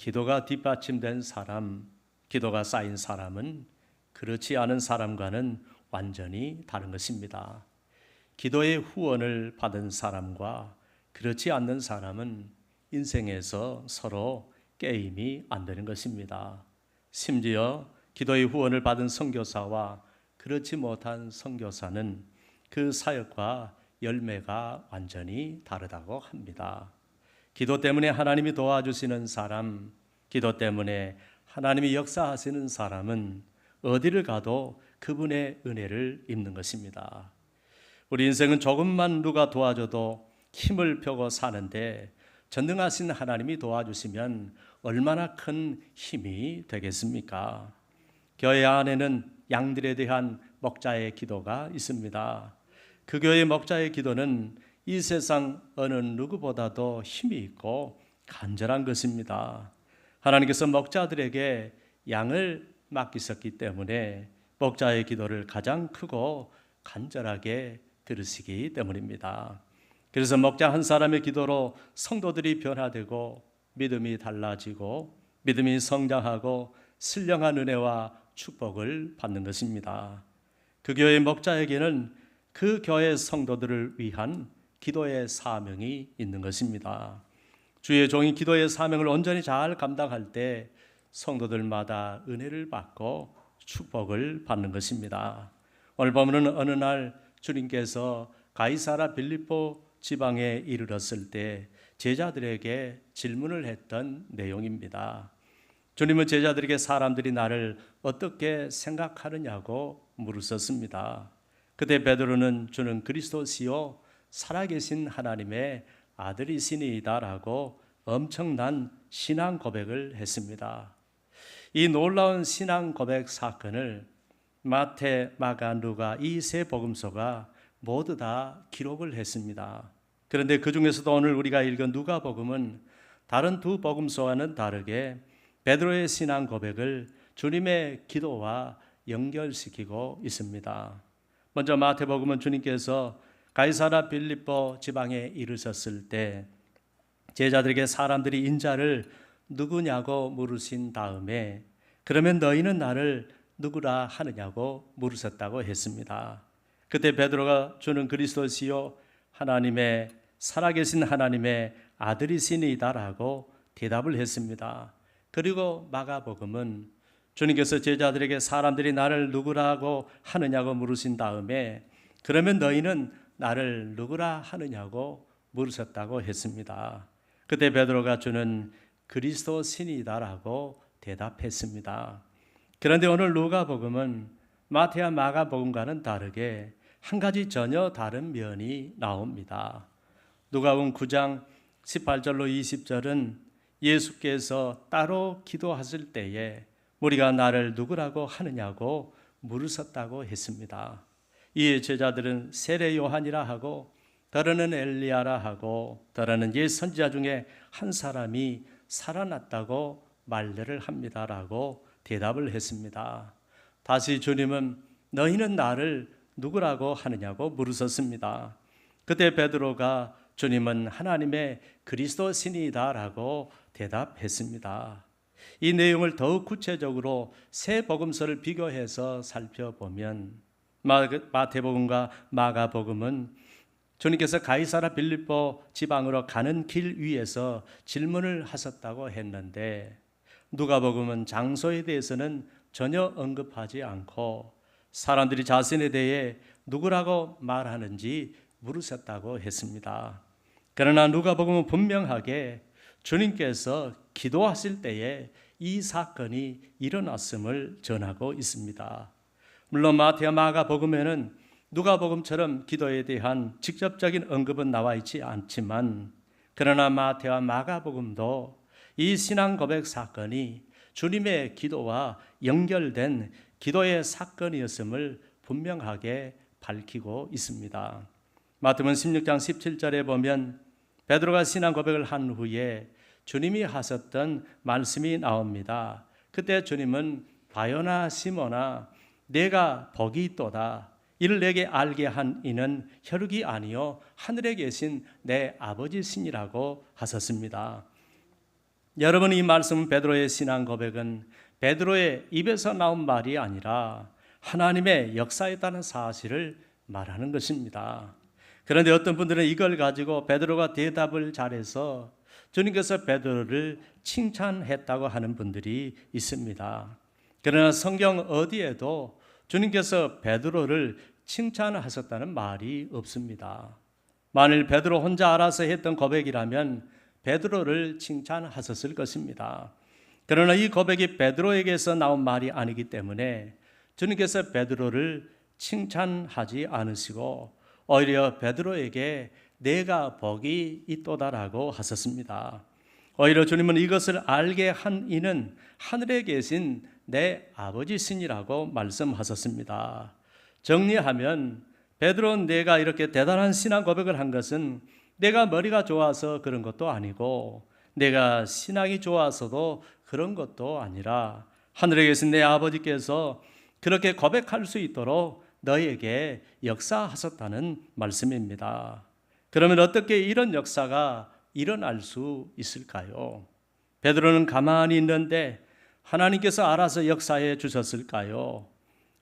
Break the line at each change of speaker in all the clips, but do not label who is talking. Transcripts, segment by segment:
기도가 뒷받침된 사람, 기도가 쌓인 사람은 그렇지 않은 사람과는 완전히 다른 것입니다. 기도의 후원을 받은 사람과 그렇지 않는 사람은 인생에서 서로 게임이 안 되는 것입니다. 심지어 기도의 후원을 받은 선교사와 그렇지 못한 선교사는 그 사역과 열매가 완전히 다르다고 합니다. 기도 때문에 하나님이 도와주시는 사람, 기도 때문에 하나님이 역사하시는 사람은 어디를 가도 그분의 은혜를 입는 것입니다. 우리 인생은 조금만 누가 도와줘도 힘을 펴고 사는데 전능하신 하나님이 도와주시면 얼마나 큰 힘이 되겠습니까? 교회 안에는 양들에 대한 목자의 기도가 있습니다. 그 교회 목자의 기도는 이 세상 어느 누구보다도 힘이 있고 간절한 것입니다. 하나님께서 목자들에게 양을 맡기셨기 때문에 목자의 기도를 가장 크고 간절하게 들으시기 때문입니다. 그래서 목자 한 사람의 기도로 성도들이 변화되고 믿음이 달라지고 믿음이 성장하고 신령한 은혜와 축복을 받는 것입니다. 그 교회 목자에게는 그 교회 성도들을 위한 기도의 사명이 있는 것입니다. 주의 종이 기도의 사명을 온전히 잘 감당할 때 성도들마다 은혜를 받고 축복을 받는 것입니다. 오늘 본문은 어느 날 주님께서 가이사라 빌립보 지방에 이르렀을 때 제자들에게 질문을 했던 내용입니다. 주님은 제자들에게 사람들이 나를 어떻게 생각하느냐고 물으셨습니다. 그때 베드로는 주는 그리스도시요 살아계신 하나님의 아들이시니이다라고 엄청난 신앙 고백을 했습니다. 이 놀라운 신앙 고백 사건을 마태, 마가, 누가 이 세 복음서가 모두 다 기록을 했습니다. 그런데 그 중에서도 오늘 우리가 읽은 누가복음은 다른 두 복음서와는 다르게 베드로의 신앙 고백을 주님의 기도와 연결시키고 있습니다. 먼저 마태복음은 주님께서 가이사라 빌립보 지방에 이르셨을 때 제자들에게 사람들이 인자를 누구냐고 물으신 다음에 그러면 너희는 나를 누구라 하느냐고 물으셨다고 했습니다. 그때 베드로가 주는 그리스도시요 하나님의 살아계신 하나님의 아들이시니이다라고 대답을 했습니다. 그리고 마가복음은 주님께서 제자들에게 사람들이 나를 누구라고 하느냐고 물으신 다음에 그러면 너희는 나를 누구라 하느냐고 물으셨다고 했습니다. 그때 베드로가 주는 그리스도시니이다라고 대답했습니다. 그런데 오늘 누가복음은 마태와 마가복음과는 다르게 한 가지 전혀 다른 면이 나옵니다. 누가복음 9장 18절로 20절은 예수께서 따로 기도하실 때에 우리가 나를 누구라고 하느냐고 물으셨다고 했습니다. 이에 제자들은 세례 요한이라 하고 다르는 엘리야라 하고 다르는 옛 선지자 중에 한 사람이 살아났다고 말들을 합니다라고 대답을 했습니다. 다시 주님은 너희는 나를 누구라고 하느냐고 물으셨습니다. 그때 베드로가 주님은 하나님의 그리스도시니이다라고 대답했습니다. 이 내용을 더욱 구체적으로 세 복음서를 비교해서 살펴보면 마태복음과 마가복음은 주님께서 가이사라 빌립보 지방으로 가는 길 위에서 질문을 하셨다고 했는데 누가복음은 장소에 대해서는 전혀 언급하지 않고 사람들이 자신에 대해 누구라고 말하는지 물으셨다고 했습니다. 그러나 누가복음은 분명하게 주님께서 기도하실 때에 이 사건이 일어났음을 전하고 있습니다. 물론 마태와 마가복음에는 누가복음처럼 기도에 대한 직접적인 언급은 나와 있지 않지만 그러나 마태와 마가복음도 이 신앙 고백 사건이 주님의 기도와 연결된 기도의 사건이었음을 분명하게 밝히고 있습니다. 마태복음 16장 17절에 보면 베드로가 신앙 고백을 한 후에 주님이 하셨던 말씀이 나옵니다. 그때 주님은 바요나 시몬아 내가 복이 있도다. 이를 내게 알게 한 이는 혈육이 아니요 하늘에 계신 내 아버지시니라고 하셨습니다. 여러분, 이 말씀 베드로의 신앙 고백은 베드로의 입에서 나온 말이 아니라 하나님의 역사였다는 사실을 말하는 것입니다. 그런데 어떤 분들은 이걸 가지고 베드로가 대답을 잘해서 주님께서 베드로를 칭찬했다고 하는 분들이 있습니다. 그러나 성경 어디에도 주님께서 베드로를 칭찬하셨다는 말이 없습니다. 만일 베드로 혼자 알아서 했던 고백이라면 베드로를 칭찬하셨을 것입니다. 그러나 이 고백이 베드로에게서 나온 말이 아니기 때문에 주님께서 베드로를 칭찬하지 않으시고 오히려 베드로에게 내가 복이 있도다라고 하셨습니다. 오히려 주님은 이것을 알게 한 이는 하늘에 계신 내 아버지시니라고 말씀하셨습니다. 정리하면 베드로는 내가 이렇게 대단한 신앙 고백을 한 것은 내가 머리가 좋아서 그런 것도 아니고 내가 신앙이 좋아서도 그런 것도 아니라 하늘에 계신 내 아버지께서 그렇게 고백할 수 있도록 너에게 역사하셨다는 말씀입니다. 그러면 어떻게 이런 역사가 일어날 수 있을까요? 베드로는 가만히 있는데 하나님께서 알아서 역사해 주셨을까요?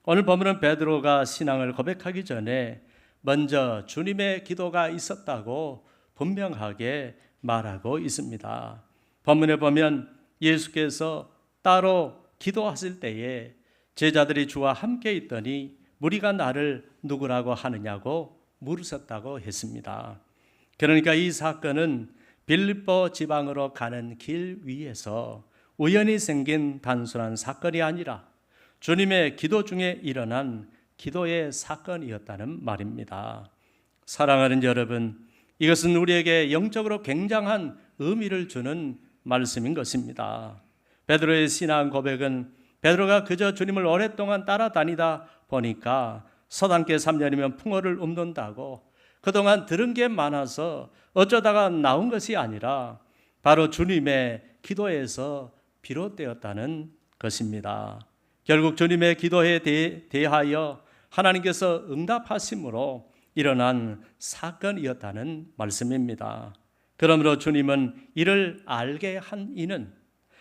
오늘 보면 베드로가 신앙을 고백하기 전에 먼저 주님의 기도가 있었다고 분명하게 말하고 있습니다. 본문에 보면 예수께서 따로 기도하실 때에 제자들이 주와 함께 있더니 무리가 나를 누구라고 하느냐고 물으셨다고 했습니다. 그러니까 이 사건은 빌립보 지방으로 가는 길 위에서 우연히 생긴 단순한 사건이 아니라 주님의 기도 중에 일어난 기도의 사건이었다는 말입니다. 사랑하는 여러분, 이것은 우리에게 영적으로 굉장한 의미를 주는 말씀인 것입니다. 베드로의 신앙 고백은 베드로가 그저 주님을 오랫동안 따라다니다 보니까 서당계 3년이면 풍어를 읊는다고 그동안 들은 게 많아서 어쩌다가 나온 것이 아니라 바로 주님의 기도에서 비롯되었다는 것입니다. 결국 주님의 기도에 대하여 하나님께서 응답하심으로 일어난 사건이었다는 말씀입니다. 그러므로 주님은 이를 알게 한 이는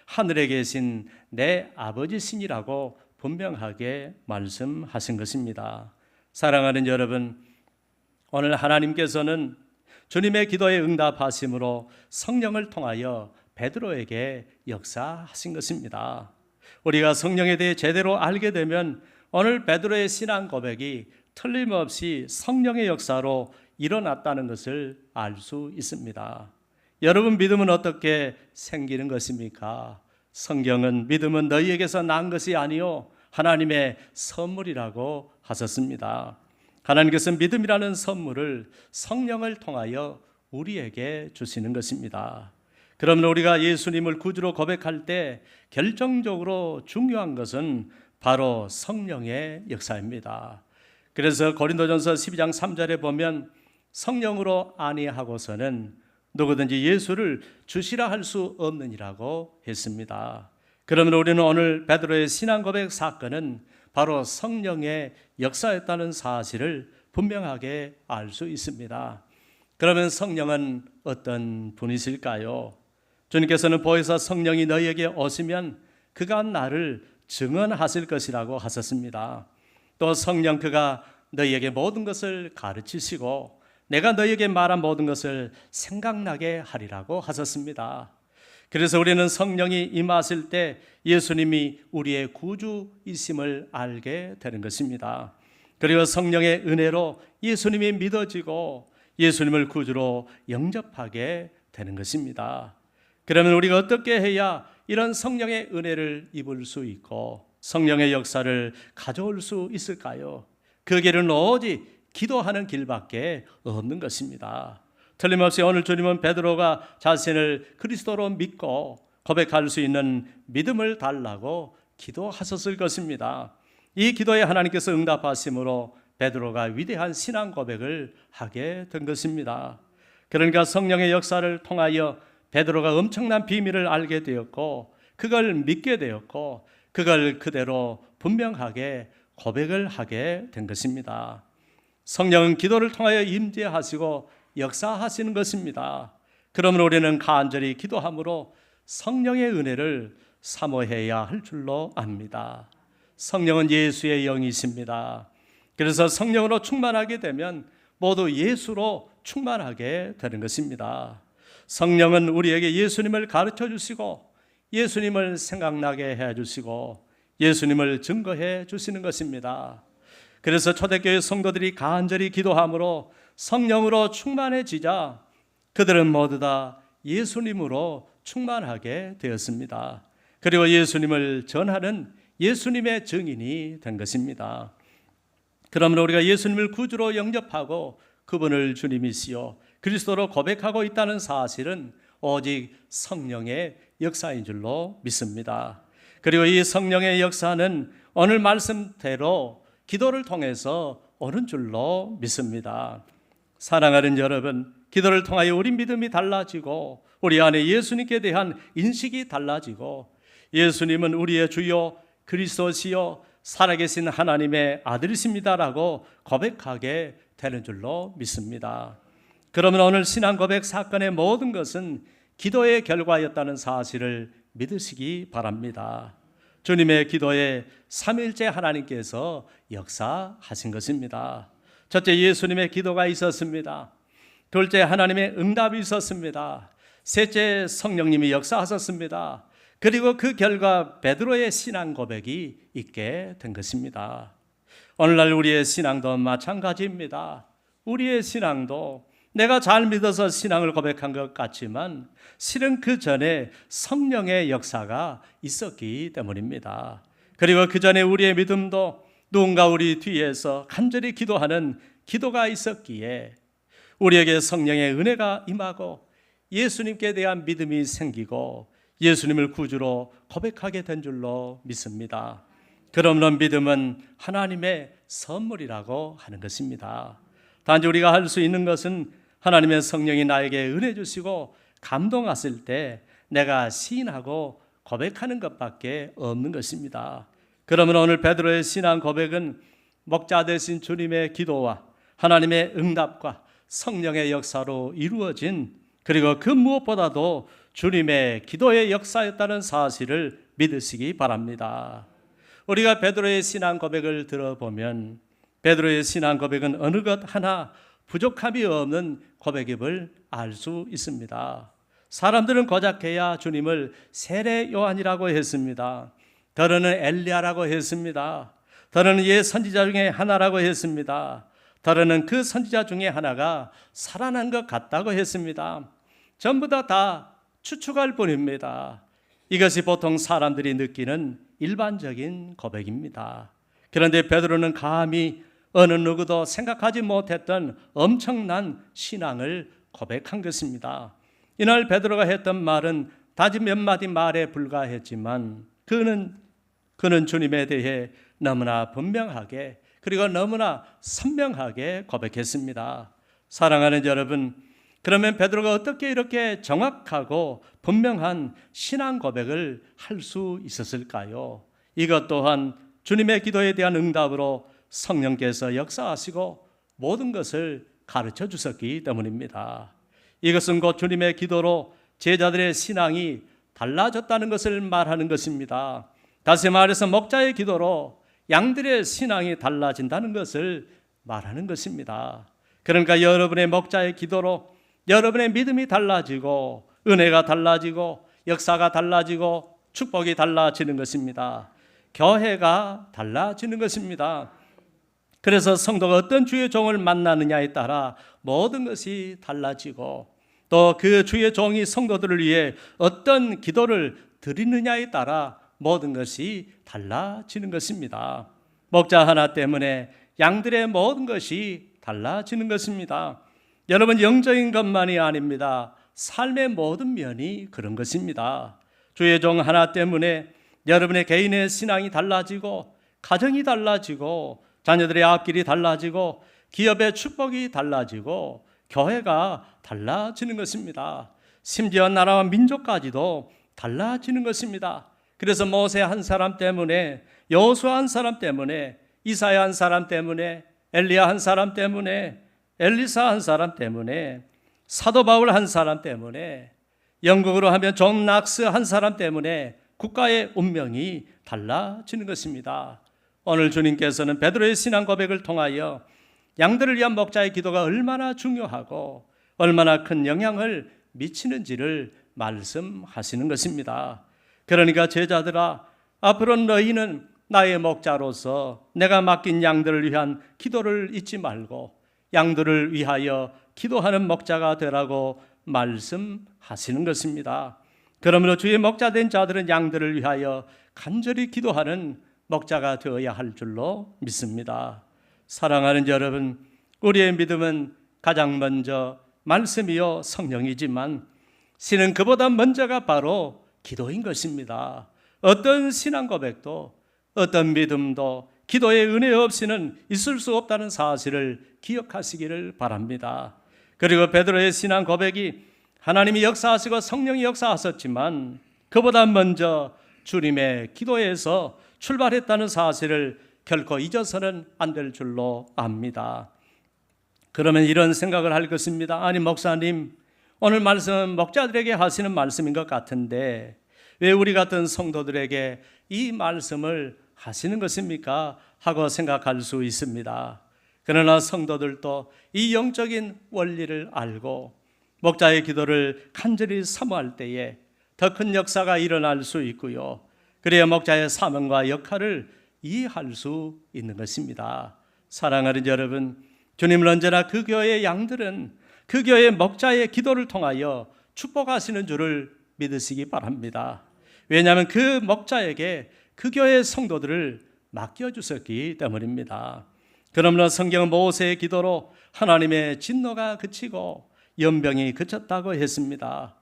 하늘에 계신 내 아버지시니라고 분명하게 말씀하신 것입니다. 사랑하는 여러분, 오늘 하나님께서는 주님의 기도에 응답하심으로 성령을 통하여 베드로에게 역사하신 것입니다. 우리가 성령에 대해 제대로 알게 되면 오늘 베드로의 신앙 고백이 틀림없이 성령의 역사로 일어났다는 것을 알 수 있습니다. 여러분, 믿음은 어떻게 생기는 것입니까? 성경은 믿음은 너희에게서 난 것이 아니요 하나님의 선물이라고 하셨습니다. 하나님께서 믿음이라는 선물을 성령을 통하여 우리에게 주시는 것입니다. 그러면 우리가 예수님을 구주로 고백할 때 결정적으로 중요한 것은 바로 성령의 역사입니다. 그래서 고린도전서 12장 3절에 보면 성령으로 아니하고서는 누구든지 예수를 주시라 할 수 없느니라고 했습니다. 그러면 우리는 오늘 베드로의 신앙 고백 사건은 바로 성령의 역사였다는 사실을 분명하게 알 수 있습니다. 그러면 성령은 어떤 분이실까요? 주님께서는 보혜사 성령이 너희에게 오시면 그가 나를 증언하실 것이라고 하셨습니다. 또 성령 그가 너희에게 모든 것을 가르치시고 내가 너희에게 말한 모든 것을 생각나게 하리라고 하셨습니다. 그래서 우리는 성령이 임하실 때 예수님이 우리의 구주이심을 알게 되는 것입니다. 그리고 성령의 은혜로 예수님이 믿어지고 예수님을 구주로 영접하게 되는 것입니다. 그러면 우리가 어떻게 해야 이런 성령의 은혜를 입을 수 있고 성령의 역사를 가져올 수 있을까요? 그 길은 오직 기도하는 길밖에 없는 것입니다. 틀림없이 오늘 주님은 베드로가 자신을 그리스도로 믿고 고백할 수 있는 믿음을 달라고 기도하셨을 것입니다. 이 기도에 하나님께서 응답하심으로 베드로가 위대한 신앙 고백을 하게 된 것입니다. 그러니까 성령의 역사를 통하여 베드로가 엄청난 비밀을 알게 되었고 그걸 믿게 되었고 그걸 그대로 분명하게 고백을 하게 된 것입니다. 성령은 기도를 통하여 임재하시고 역사하시는 것입니다. 그러면 우리는 간절히 기도함으로 성령의 은혜를 사모해야 할 줄로 압니다. 성령은 예수의 영이십니다. 그래서 성령으로 충만하게 되면 모두 예수로 충만하게 되는 것입니다. 성령은 우리에게 예수님을 가르쳐 주시고 예수님을 생각나게 해 주시고 예수님을 증거해 주시는 것입니다. 그래서 초대교회 성도들이 간절히 기도함으로 성령으로 충만해지자 그들은 모두 다 예수님으로 충만하게 되었습니다. 그리고 예수님을 전하는 예수님의 증인이 된 것입니다. 그러므로 우리가 예수님을 구주로 영접하고 그분을 주님이시요 그리스도로 고백하고 있다는 사실은 오직 성령의 역사인 줄로 믿습니다. 그리고 이 성령의 역사는 오늘 말씀대로 기도를 통해서 오는 줄로 믿습니다. 사랑하는 여러분, 기도를 통하여 우리 믿음이 달라지고 우리 안에 예수님께 대한 인식이 달라지고 예수님은 우리의 주요 그리스도시요 살아계신 하나님의 아들이십니다라고 고백하게 되는 줄로 믿습니다. 그러면 오늘 신앙 고백 사건의 모든 것은 기도의 결과였다는 사실을 믿으시기 바랍니다. 주님의 기도에 삼위일체 하나님께서 역사하신 것입니다. 첫째, 예수님의 기도가 있었습니다. 둘째, 하나님의 응답이 있었습니다. 셋째, 성령님이 역사하셨습니다. 그리고 그 결과 베드로의 신앙 고백이 있게 된 것입니다. 오늘날 우리의 신앙도 마찬가지입니다. 우리의 신앙도 내가 잘 믿어서 신앙을 고백한 것 같지만 실은 그 전에 성령의 역사가 있었기 때문입니다. 그리고 그 전에 우리의 믿음도 누군가 우리 뒤에서 간절히 기도하는 기도가 있었기에 우리에게 성령의 은혜가 임하고 예수님께 대한 믿음이 생기고 예수님을 구주로 고백하게 된 줄로 믿습니다. 그러므로 믿음은 하나님의 선물이라고 하는 것입니다. 단지 우리가 할 수 있는 것은 하나님의 성령이 나에게 은혜 주시고 감동하실 때 내가 시인하고 고백하는 것밖에 없는 것입니다. 그러면 오늘 베드로의 신앙 고백은 목자 되신 주님의 기도와 하나님의 응답과 성령의 역사로 이루어진, 그리고 그 무엇보다도 주님의 기도의 역사였다는 사실을 믿으시기 바랍니다. 우리가 베드로의 신앙 고백을 들어보면 베드로의 신앙 고백은 어느 것 하나 부족함이 없는 고백임을 알 수 있습니다. 사람들은 고작해야 주님을 세례 요한이라고 했습니다. 더러는 엘리야라고 했습니다. 더러는 옛 선지자 중에 하나라고 했습니다. 더러는 그 선지자 중에 하나가 살아난 것 같다고 했습니다. 전부 다 추측할 뿐입니다. 이것이 보통 사람들이 느끼는 일반적인 고백입니다. 그런데 베드로는 감히 어느 누구도 생각하지 못했던 엄청난 신앙을 고백한 것입니다. 이날 베드로가 했던 말은 단지 몇 마디 말에 불과했지만 그는 주님에 대해 너무나 분명하게 그리고 너무나 선명하게 고백했습니다. 사랑하는 여러분, 그러면 베드로가 어떻게 이렇게 정확하고 분명한 신앙 고백을 할 수 있었을까요? 이것 또한 주님의 기도에 대한 응답으로 성령께서 역사하시고 모든 것을 가르쳐 주셨기 때문입니다. 이것은 곧 주님의 기도로 제자들의 신앙이 달라졌다는 것을 말하는 것입니다. 다시 말해서 목자의 기도로 양들의 신앙이 달라진다는 것을 말하는 것입니다. 그러니까 여러분의 목자의 기도로 여러분의 믿음이 달라지고 은혜가 달라지고 역사가 달라지고 축복이 달라지는 것입니다. 교회가 달라지는 것입니다. 그래서 성도가 어떤 주의 종을 만나느냐에 따라 모든 것이 달라지고 또 그 주의 종이 성도들을 위해 어떤 기도를 드리느냐에 따라 모든 것이 달라지는 것입니다. 목자 하나 때문에 양들의 모든 것이 달라지는 것입니다. 여러분, 영적인 것만이 아닙니다. 삶의 모든 면이 그런 것입니다. 주의 종 하나 때문에 여러분의 개인의 신앙이 달라지고 가정이 달라지고 자녀들의 앞길이 달라지고 기업의 축복이 달라지고 교회가 달라지는 것입니다. 심지어 나라와 민족까지도 달라지는 것입니다. 그래서 모세 한 사람 때문에, 여호수아 한 사람 때문에, 이사야 한 사람 때문에, 엘리야 한 사람 때문에, 엘리사 한 사람 때문에, 사도 바울 한 사람 때문에 영국으로 하면 존 낙스 한 사람 때문에 국가의 운명이 달라지는 것입니다. 오늘 주님께서는 베드로의 신앙 고백을 통하여 양들을 위한 목자의 기도가 얼마나 중요하고 얼마나 큰 영향을 미치는지를 말씀하시는 것입니다. 그러니까 제자들아, 앞으로 너희는 나의 목자로서 내가 맡긴 양들을 위한 기도를 잊지 말고 양들을 위하여 기도하는 목자가 되라고 말씀하시는 것입니다. 그러므로 주의 목자된 자들은 양들을 위하여 간절히 기도하는 목자가 되어야 할 줄로 믿습니다. 사랑하는 여러분, 우리의 믿음은 가장 먼저 말씀이요 성령이지만 신은 그보다 먼저가 바로 기도인 것입니다. 어떤 신앙 고백도 어떤 믿음도 기도의 은혜 없이는 있을 수 없다는 사실을 기억하시기를 바랍니다. 그리고 베드로의 신앙 고백이 하나님이 역사하시고 성령이 역사하셨지만 그보다 먼저 주님의 기도에서 출발했다는 사실을 결코 잊어서는 안 될 줄로 압니다. 그러면 이런 생각을 할 것입니다. 아니 목사님, 오늘 말씀은 목자들에게 하시는 말씀인 것 같은데 왜 우리 같은 성도들에게 이 말씀을 하시는 것입니까? 하고 생각할 수 있습니다. 그러나 성도들도 이 영적인 원리를 알고 목자의 기도를 간절히 사모할 때에 더 큰 역사가 일어날 수 있고요. 그래야 목자의 사명과 역할을 이해할 수 있는 것입니다. 사랑하는 여러분, 주님은 언제나 그 교회의 양들은 그 교회의 목자의 기도를 통하여 축복하시는 줄을 믿으시기 바랍니다. 왜냐하면 그 목자에게 그 교회의 성도들을 맡겨주셨기 때문입니다. 그러므로 성경은 모세의 기도로 하나님의 진노가 그치고 연병이 그쳤다고 했습니다.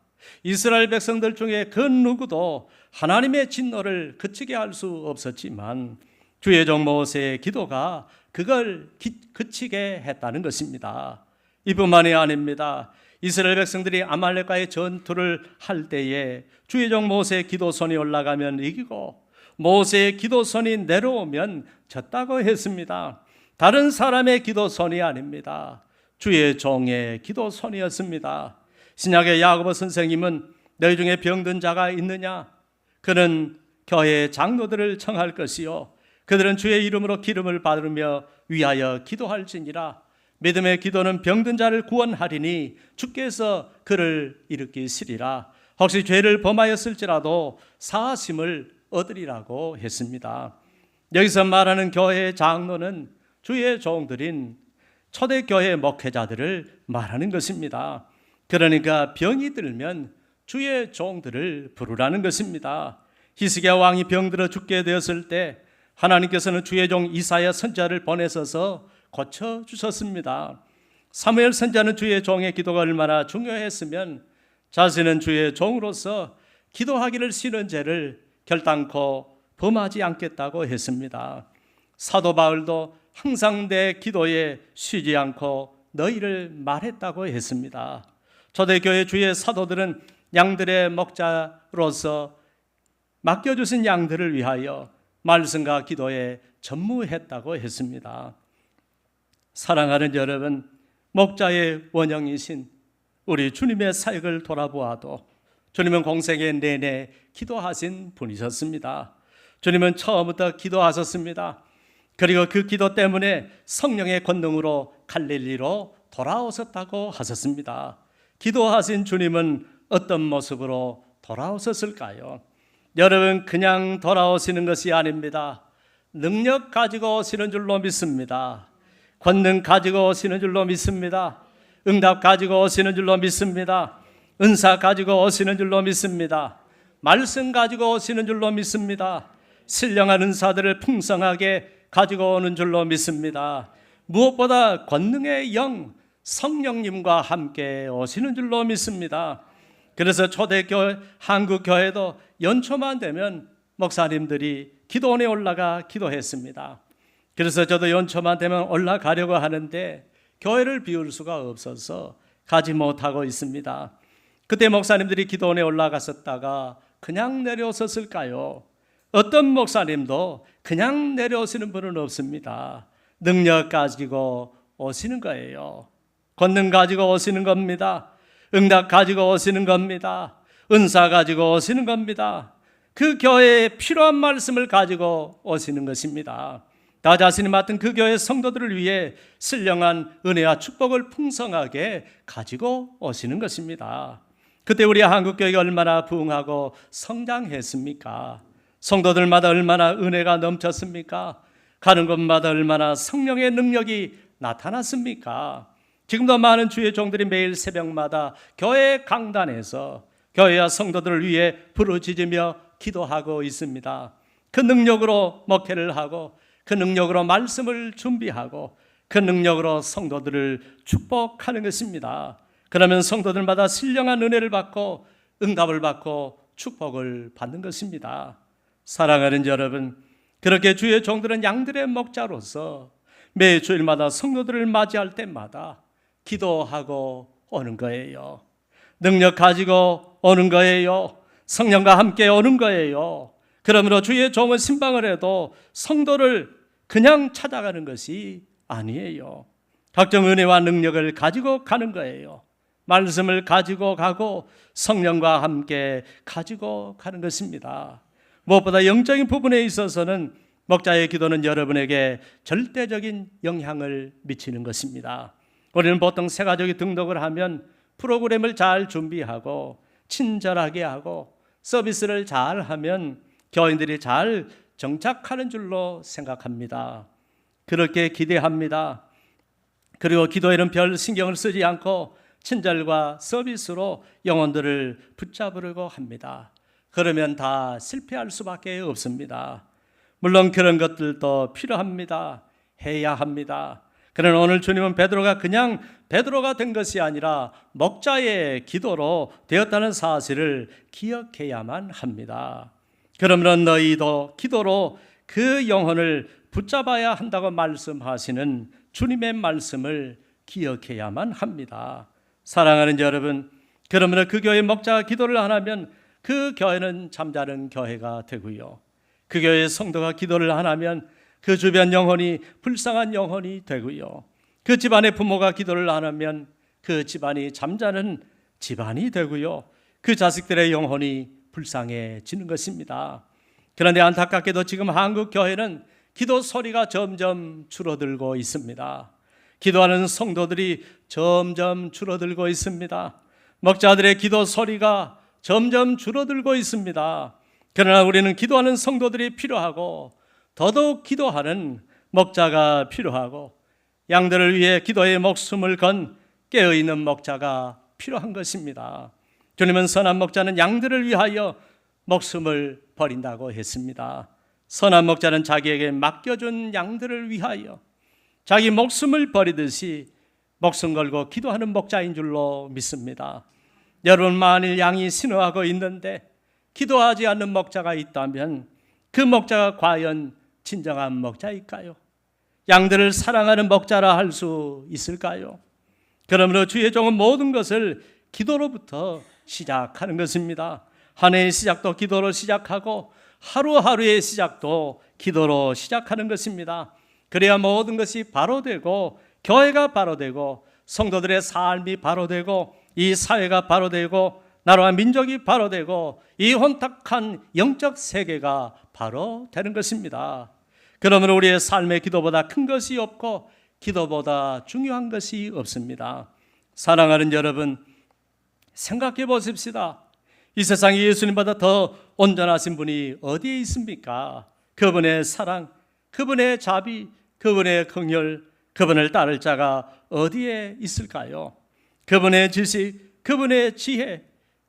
이스라엘 백성들 중에 그 누구도 하나님의 진노를 그치게 할 수 없었지만 주의 종 모세의 기도가 그걸 그치게 했다는 것입니다. 이뿐만이 아닙니다. 이스라엘 백성들이 아말렉과의 전투를 할 때에 주의 종 모세의 기도선이 올라가면 이기고 모세의 기도선이 내려오면 졌다고 했습니다. 다른 사람의 기도선이 아닙니다. 주의 종의 기도선이었습니다. 신약의 야고보 선생님은 너희 중에 병든 자가 있느냐? 그는 교회 장로들을 청할 것이요 그들은 주의 이름으로 기름을 받으며 위하여 기도할지니라. 믿음의 기도는 병든 자를 구원하리니 주께서 그를 일으키시리라. 혹시 죄를 범하였을지라도 사하심을 얻으리라고 했습니다. 여기서 말하는 교회의 장로는 주의 종들인 초대교회 목회자들을 말하는 것입니다. 그러니까 병이 들면 주의 종들을 부르라는 것입니다. 히스기야 왕이 병들어 죽게 되었을 때 하나님께서는 주의 종 이사야 선지자를 보내셔서 고쳐주셨습니다. 사무엘 선지자는 주의 종의 기도가 얼마나 중요했으면 자신은 주의 종으로서 기도하기를 싫은 죄를 결단코 범하지 않겠다고 했습니다. 사도 바울도 항상 내 기도에 쉬지 않고 너희를 말했다고 했습니다. 초대교회 주의 사도들은 양들의 목자로서 맡겨주신 양들을 위하여 말씀과 기도에 전무했다고 했습니다. 사랑하는 여러분, 목자의 원형이신 우리 주님의 사역을 돌아보아도 주님은 공생애 내내 기도하신 분이셨습니다. 주님은 처음부터 기도하셨습니다. 그리고 그 기도 때문에 성령의 권능으로 갈릴리로 돌아오셨다고 하셨습니다. 기도하신 주님은 어떤 모습으로 돌아오셨을까요? 여러분, 그냥 돌아오시는 것이 아닙니다. 능력 가지고 오시는 줄로 믿습니다. 권능 가지고 오시는 줄로 믿습니다. 응답 가지고 오시는 줄로 믿습니다. 은사 가지고 오시는 줄로 믿습니다. 말씀 가지고 오시는 줄로 믿습니다. 신령한 은사들을 풍성하게 가지고 오는 줄로 믿습니다. 무엇보다 권능의 영 성령님과 함께 오시는 줄로 믿습니다. 그래서 초대교회 한국교회도 연초만 되면 목사님들이 기도원에 올라가 기도했습니다. 그래서 저도 연초만 되면 올라가려고 하는데 교회를 비울 수가 없어서 가지 못하고 있습니다. 그때 목사님들이 기도원에 올라갔었다가 그냥 내려오셨을까요? 어떤 목사님도 그냥 내려오시는 분은 없습니다. 능력 가지고 오시는 거예요. 권능 가지고 오시는 겁니다. 응답 가지고 오시는 겁니다. 은사 가지고 오시는 겁니다. 그 교회에 필요한 말씀을 가지고 오시는 것입니다. 나 자신이 맡은 그 교회 성도들을 위해 신령한 은혜와 축복을 풍성하게 가지고 오시는 것입니다. 그때 우리 한국교회가 얼마나 부흥하고 성장했습니까? 성도들마다 얼마나 은혜가 넘쳤습니까? 가는 곳마다 얼마나 성령의 능력이 나타났습니까? 지금도 많은 주의 종들이 매일 새벽마다 교회 강단에서 교회와 성도들을 위해 부르짖으며 기도하고 있습니다. 그 능력으로 목회를 하고 그 능력으로 말씀을 준비하고 그 능력으로 성도들을 축복하는 것입니다. 그러면 성도들마다 신령한 은혜를 받고 응답을 받고 축복을 받는 것입니다. 사랑하는 여러분, 그렇게 주의 종들은 양들의 목자로서 매 주일마다 성도들을 맞이할 때마다 기도하고 오는 거예요. 능력 가지고 오는 거예요. 성령과 함께 오는 거예요. 그러므로 주의 종은 신방을 해도 성도를 그냥 찾아가는 것이 아니에요. 각종 은혜와 능력을 가지고 가는 거예요. 말씀을 가지고 가고 성령과 함께 가지고 가는 것입니다. 무엇보다 영적인 부분에 있어서는 목자의 기도는 여러분에게 절대적인 영향을 미치는 것입니다. 우리는 보통 새 가족이 등록을 하면 프로그램을 잘 준비하고 친절하게 하고 서비스를 잘 하면 교인들이 잘 정착하는 줄로 생각합니다. 그렇게 기대합니다. 그리고 기도에는 별 신경을 쓰지 않고 친절과 서비스로 영혼들을 붙잡으려고 합니다. 그러면 다 실패할 수밖에 없습니다. 물론 그런 것들도 필요합니다. 해야 합니다. 그러나 오늘 주님은 베드로가 그냥 베드로가 된 것이 아니라 목자의 기도로 되었다는 사실을 기억해야만 합니다. 그러므로 너희도 기도로 그 영혼을 붙잡아야 한다고 말씀하시는 주님의 말씀을 기억해야만 합니다. 사랑하는 여러분, 그러므로 그 교회 목자가 기도를 안 하면 그 교회는 잠자는 교회가 되고요. 그 교회의 성도가 기도를 안 하면 그 주변 영혼이 불쌍한 영혼이 되고요. 그 집안의 부모가 기도를 안 하면 그 집안이 잠자는 집안이 되고요. 그 자식들의 영혼이 불쌍해지는 것입니다. 그런데 안타깝게도 지금 한국 교회는 기도 소리가 점점 줄어들고 있습니다. 기도하는 성도들이 점점 줄어들고 있습니다. 목자들의 기도 소리가 점점 줄어들고 있습니다. 그러나 우리는 기도하는 성도들이 필요하고 더더욱 기도하는 목자가 필요하고 양들을 위해 기도의 목숨을 건 깨어있는 목자가 필요한 것입니다. 주님은 선한 목자는 양들을 위하여 목숨을 버린다고 했습니다. 선한 목자는 자기에게 맡겨준 양들을 위하여 자기 목숨을 버리듯이 목숨 걸고 기도하는 목자인 줄로 믿습니다. 여러분, 만일 양이 신어하고 있는데 기도하지 않는 목자가 있다면 그 목자가 과연 진정한 목자일까요? 양들을 사랑하는 목자라 할 수 있을까요? 그러므로 주의 종은 모든 것을 기도로부터 시작하는 것입니다. 한 해의 시작도 기도로 시작하고 하루하루의 시작도 기도로 시작하는 것입니다. 그래야 모든 것이 바로 되고 교회가 바로 되고 성도들의 삶이 바로 되고 이 사회가 바로 되고 나라와 민족이 바로 되고 이 혼탁한 영적 세계가 바로 되는 것입니다. 그러므로 우리의 삶의 기도보다 큰 것이 없고 기도보다 중요한 것이 없습니다. 사랑하는 여러분, 생각해 보십시다. 이 세상에 예수님보다 더 온전하신 분이 어디에 있습니까? 그분의 사랑, 그분의 자비, 그분의 긍휼, 그분을 따를 자가 어디에 있을까요? 그분의 지식, 그분의 지혜,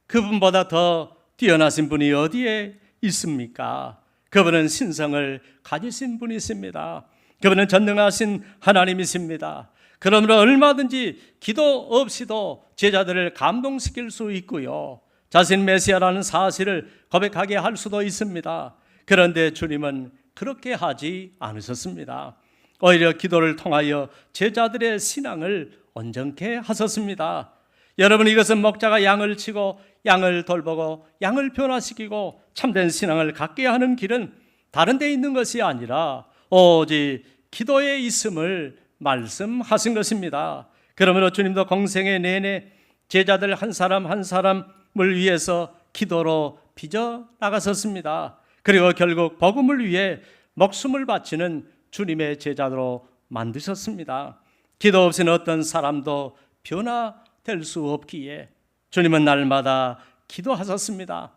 그분보다 더 뛰어나신 분이 어디에 있습니까? 그분은 신성을 가지신 분이십니다. 그분은 전능하신 하나님이십니다. 그러므로 얼마든지 기도 없이도 제자들을 감동시킬 수 있고요, 자신 메시아라는 사실을 고백하게 할 수도 있습니다. 그런데 주님은 그렇게 하지 않으셨습니다. 오히려 기도를 통하여 제자들의 신앙을 온전케 하셨습니다. 여러분, 이것은 목자가 양을 치고 양을 돌보고 양을 변화시키고 참된 신앙을 갖게 하는 길은 다른 데 있는 것이 아니라 오직 기도에 있음을 말씀하신 것입니다. 그러므로 주님도 공생의 내내 제자들 한 사람 한 사람을 위해서 기도로 빚어 나갔었습니다. 그리고 결국 복음을 위해 목숨을 바치는 주님의 제자로 만드셨습니다. 기도 없이는 어떤 사람도 변화될 수 없기에 주님은 날마다 기도하셨습니다.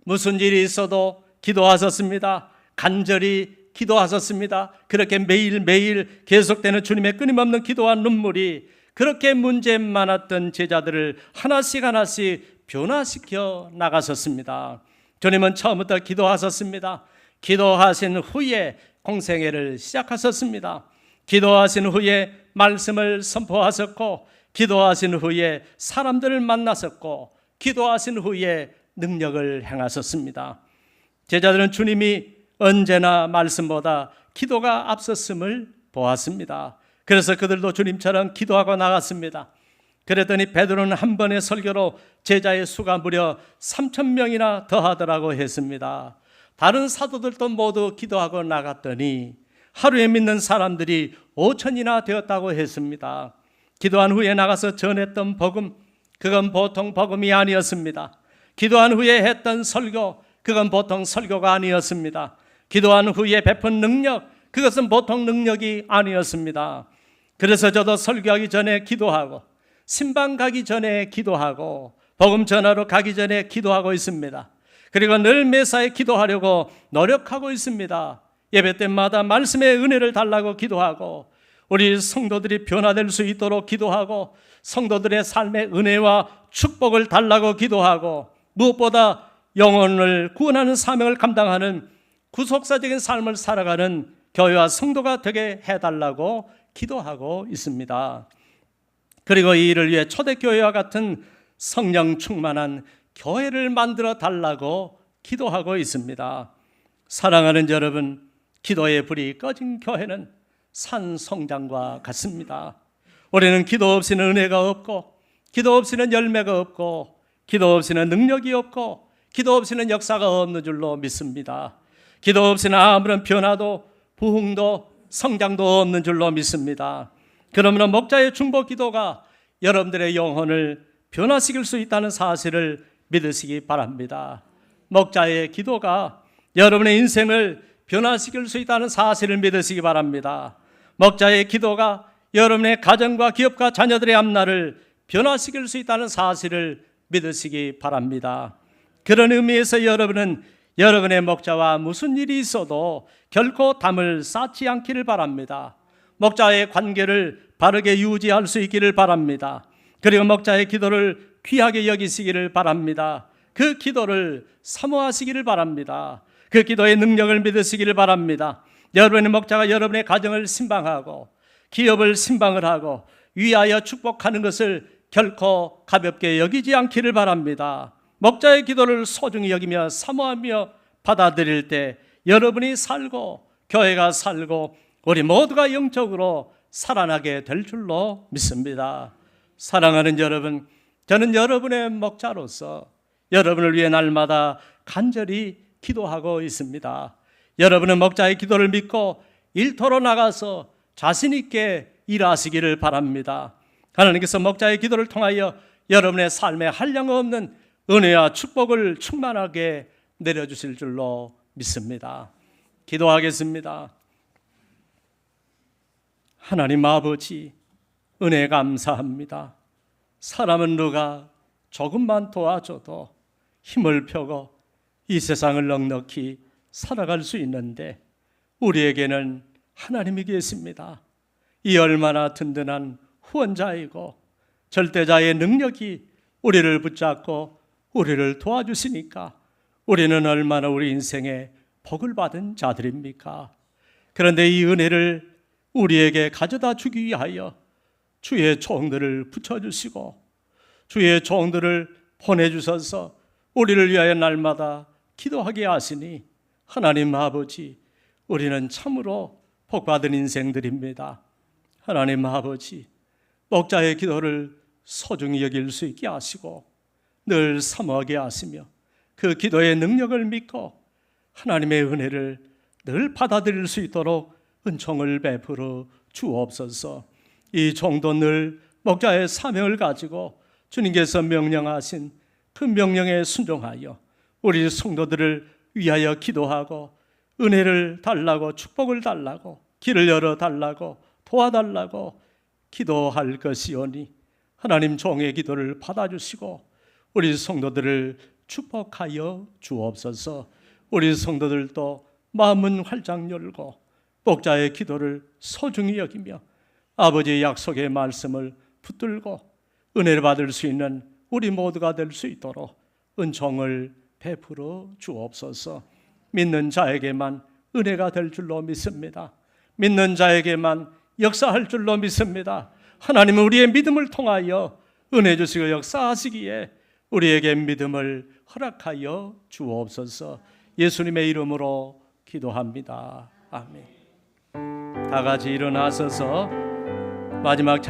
무슨 일이 있어도 기도하셨습니다. 간절히 기도하셨습니다. 그렇게 매일매일 계속되는 주님의 끊임없는 기도와 눈물이 그렇게 문제 많았던 제자들을 하나씩 변화시켜 나가셨습니다. 주님은 처음부터 기도하셨습니다. 기도하신 후에 공생애를 시작하셨습니다. 기도하신 후에 말씀을 선포하셨고, 기도하신 후에 사람들을 만나셨고, 기도하신 후에 능력을 행하셨습니다. 제자들은 주님이 언제나 말씀보다 기도가 앞섰음을 보았습니다. 그래서 그들도 주님처럼 기도하고 나갔습니다. 그랬더니 베드로는 한 번의 설교로 제자의 수가 무려 3,000명이나 더하더라고 했습니다. 다른 사도들도 모두 기도하고 나갔더니 하루에 믿는 사람들이 5,000이나 되었다고 했습니다. 기도한 후에 나가서 전했던 복음, 그건 보통 복음이 아니었습니다. 기도한 후에 했던 설교, 그건 보통 설교가 아니었습니다. 기도한 후에 베푼 능력, 그것은 보통 능력이 아니었습니다. 그래서 저도 설교하기 전에 기도하고, 신방 가기 전에 기도하고, 복음 전하러 가기 전에 기도하고 있습니다. 그리고 늘 매사에 기도하려고 노력하고 있습니다. 예배 때마다 말씀의 은혜를 달라고 기도하고, 우리 성도들이 변화될 수 있도록 기도하고, 성도들의 삶의 은혜와 축복을 달라고 기도하고, 무엇보다 영혼을 구원하는 사명을 감당하는 구속사적인 삶을 살아가는 교회와 성도가 되게 해달라고 기도하고 있습니다. 그리고 이 일을 위해 초대교회와 같은 성령 충만한 교회를 만들어 달라고 기도하고 있습니다. 사랑하는 여러분, 기도의 불이 꺼진 교회는 산송장과 같습니다. 우리는 기도 없이는 은혜가 없고, 기도 없이는 열매가 없고, 기도 없이는 능력이 없고, 기도 없이는 역사가 없는 줄로 믿습니다. 기도 없이는 아무런 변화도 부흥도 성장도 없는 줄로 믿습니다. 그러므로 목자의 중보 기도가 여러분들의 영혼을 변화시킬 수 있다는 사실을 믿으시기 바랍니다. 목자의 기도가 여러분의 인생을 변화시킬 수 있다는 사실을 믿으시기 바랍니다. 목자의 기도가 여러분의 가정과 기업과 자녀들의 앞날을 변화시킬 수 있다는 사실을 믿으시기 바랍니다. 그런 의미에서 여러분은 여러분의 목자와 무슨 일이 있어도 결코 담을 쌓지 않기를 바랍니다. 목자의 관계를 바르게 유지할 수 있기를 바랍니다. 그리고 목자의 기도를 귀하게 여기시기를 바랍니다. 그 기도를 사모하시기를 바랍니다. 그 기도의 능력을 믿으시기를 바랍니다. 여러분의 목자가 여러분의 가정을 신방하고 기업을 신방을 하고 위하여 축복하는 것을 결코 가볍게 여기지 않기를 바랍니다. 목자의 기도를 소중히 여기며 사모하며 받아들일 때 여러분이 살고 교회가 살고 우리 모두가 영적으로 살아나게 될 줄로 믿습니다. 사랑하는 여러분, 저는 여러분의 목자로서 여러분을 위해 날마다 간절히 기도하고 있습니다. 여러분은 목자의 기도를 믿고 일터로 나가서 자신 있게 일하시기를 바랍니다. 하나님께서 목자의 기도를 통하여 여러분의 삶에 한량없는 은혜와 축복을 충만하게 내려주실 줄로 믿습니다. 기도하겠습니다. 하나님 아버지, 은혜 감사합니다. 사람은 누가 조금만 도와줘도 힘을 펴고 이 세상을 넉넉히 살아갈 수 있는데 우리에게는 하나님이 계십니다. 이 얼마나 든든한 후원자이고 절대자의 능력이 우리를 붙잡고 우리를 도와주시니까 우리는 얼마나 우리 인생에 복을 받은 자들입니까? 그런데 이 은혜를 우리에게 가져다 주기 위하여 주의 종들을 붙여주시고 주의 종들을 보내주셔서 우리를 위하여 날마다 기도하게 하시니 하나님 아버지, 우리는 참으로 복받은 인생들입니다. 하나님 아버지, 목자의 기도를 소중히 여길 수 있게 하시고 늘 사모하게 하시며 그 기도의 능력을 믿고 하나님의 은혜를 늘 받아들일 수 있도록 은총을 베풀어 주옵소서. 이 종도 늘 목자의 사명을 가지고 주님께서 명령하신 그 명령에 순종하여 우리 성도들을 위하여 기도하고 은혜를 달라고 축복을 달라고 길을 열어 달라고 도와달라고 기도할 것이오니 하나님 종의 기도를 받아주시고 우리 성도들을 축복하여 주옵소서. 우리 성도들도 마음은 활짝 열고 목자의 기도를 소중히 여기며 아버지의 약속의 말씀을 붙들고 은혜를 받을 수 있는 우리 모두가 될 수 있도록 은총을 베풀어 주옵소서. 믿는 자에게만 은혜가 될 줄로 믿습니다. 믿는 자에게만 역사할 줄로 믿습니다. 하나님은 우리의 믿음을 통하여 은혜 주시고 역사하시기에 우리에게 믿음을 허락하여 주옵소서. 예수님의 이름으로 기도합니다. 아멘. 다 같이 일어나서서 마지막 찬